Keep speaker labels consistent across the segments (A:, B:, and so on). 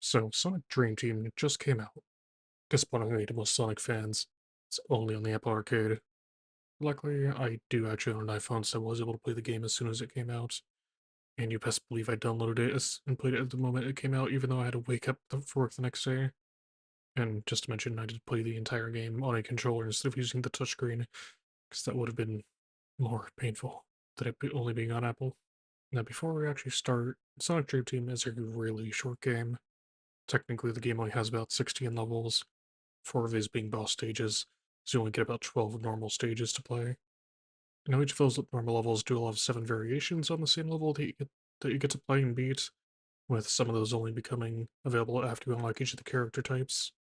A: So, Sonic Dream Team just came out. Disappointingly to most Sonic fans, it's only on the Apple Arcade. Luckily, I do actually own an iPhone, so I was able to play the game as soon as it came out. And you best believe I downloaded it and played it at the moment it came out, even though I had to wake up for work the next day. And just to mention, I did play the entire game on a controller instead of using the touchscreen, because that would have been more painful than it only being on Apple. Now, before we actually start, Sonic Dream Team is a really short game. Technically, the game only has about 16 levels, 4 of these being boss stages, so you only get about 12 normal stages to play. Now, each of those normal levels do allow 7 variations on the same level that you get to play and beat, with some of those only becoming available after you unlock each of the character types.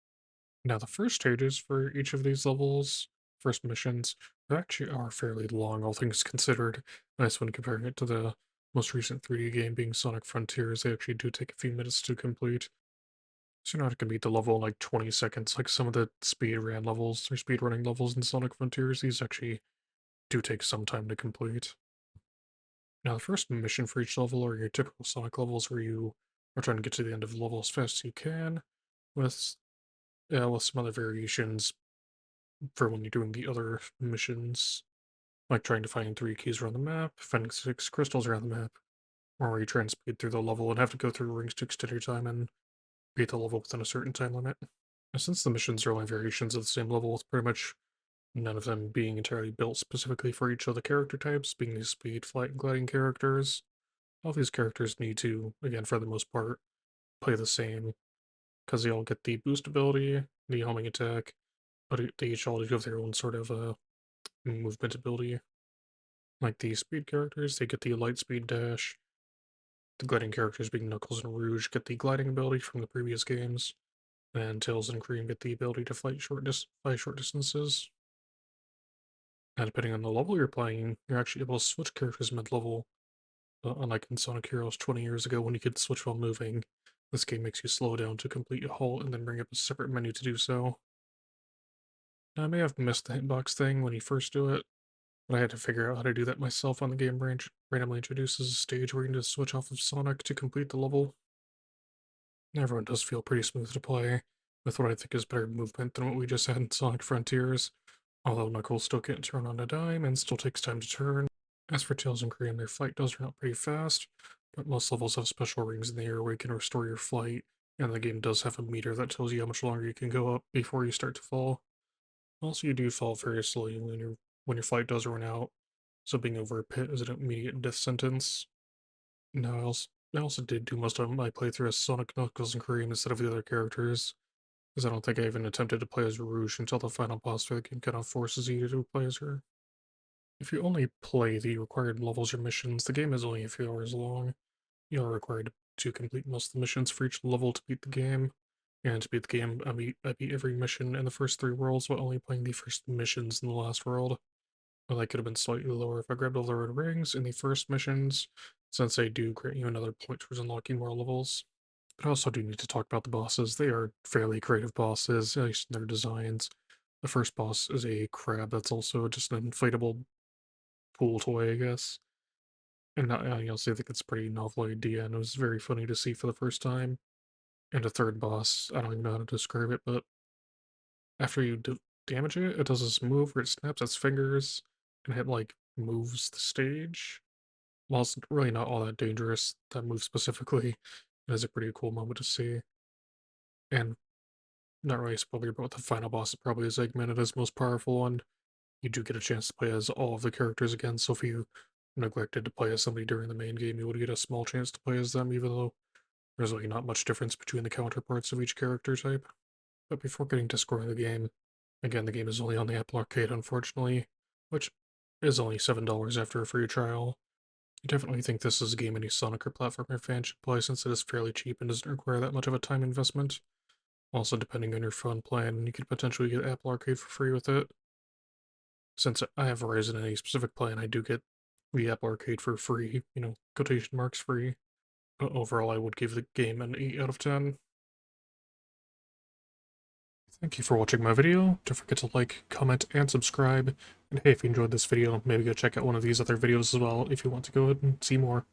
A: Now, the first stages for each of these levels, first missions, they actually are fairly long, all things considered. Nice when comparing it to the most recent 3D game being Sonic Frontiers, they actually do take a few minutes to complete. So you're not gonna beat the level in like 20 seconds, like some of the speedrun levels or speedrunning levels in Sonic Frontiers. These actually do take some time to complete. Now, the first mission for each level are your typical Sonic levels where you are trying to get to the end of the level as fast as you can, with with some other variations for when you're doing the other missions, like trying to find 3 keys around the map, finding 6 crystals around the map, or where you try and speed through the level and have to go through rings to extend your time and beat the level within a certain time limit. Since the missions are only variations of the same level, with pretty much none of them being entirely built specifically for each of the character types, being these speed, flight, and gliding characters, all these characters need to, again, for the most part, play the same, because they all get the boost ability, the homing attack, but they each all have their own sort of movement ability. Like the speed characters, they get the light speed dash. The gliding characters, being Knuckles and Rouge, get the gliding ability from the previous games, and Tails and Cream get the ability to fly short distances. And depending on the level you're playing, you're actually able to switch characters mid-level, unlike in Sonic Heroes 20 years ago when you could switch while moving. This game makes you slow down to complete a halt and then bring up a separate menu to do so. Now, I may have missed the hitbox thing when you first do it, but I had to figure out how to do that myself on the game branch. Randomly introduces a stage where you need to switch off of Sonic to complete the level. Everyone does feel pretty smooth to play, with what I think is better movement than what we just had in Sonic Frontiers, although Knuckles still can't turn on a dime and still takes time to turn. As for Tails and Cream, their flight does run out pretty fast, but most levels have special rings in the air where you can restore your flight, and the game does have a meter that tells you how much longer you can go up before you start to fall. Also, you do fall very slowly when your flight does run out, so being over a pit is an immediate death sentence. No, I also did do most of my playthrough as Sonic, Knuckles, and Cream instead of the other characters, because I don't think I even attempted to play as Rouge until the final boss where the game kind of forces you to play as her. If you only play the required levels or missions, the game is only a few hours long. You are required to complete most of the missions for each level to beat the game. And to beat the game, I beat every mission in the first 3 worlds while only playing the first missions in the last world. Well, that could have been slightly lower if I grabbed all the red rings in the first missions, since they do grant you another point towards unlocking more levels. But I also do need to talk about the bosses. They are fairly creative bosses, at least in their designs. The first boss is a crab that's also just an inflatable pool toy, I guess. And I also think it's a pretty novel idea, and it was very funny to see for the first time. And a third boss, I don't even know how to describe it, but after you damage it, it does this move where it snaps its fingers, and it, like, moves the stage. While it's really not all that dangerous, that move specifically, it is a pretty cool moment to see. And not really spoiler, but the final boss is probably is Eggman. It is most powerful one. You do get a chance to play as all of the characters again, so if you neglected to play as somebody during the main game, you would get a small chance to play as them, even though there's really not much difference between the counterparts of each character type. But before getting to scoring the game, again, the game is only on the Apple Arcade, unfortunately, which is only $7 after a free trial. I definitely think this is a game any Sonic or platformer fan should play since it is fairly cheap and doesn't require that much of a time investment. Also, depending on your phone plan, you could potentially get Apple Arcade for free with it. Since I have Verizon in a specific plan, I do get the Apple Arcade for free, quotation marks free. But overall, I would give the game an 8 out of 10. Thank you for watching my video. Don't forget to like, comment, and subscribe. And hey, if you enjoyed this video, maybe go check out one of these other videos as well if you want to go ahead and see more.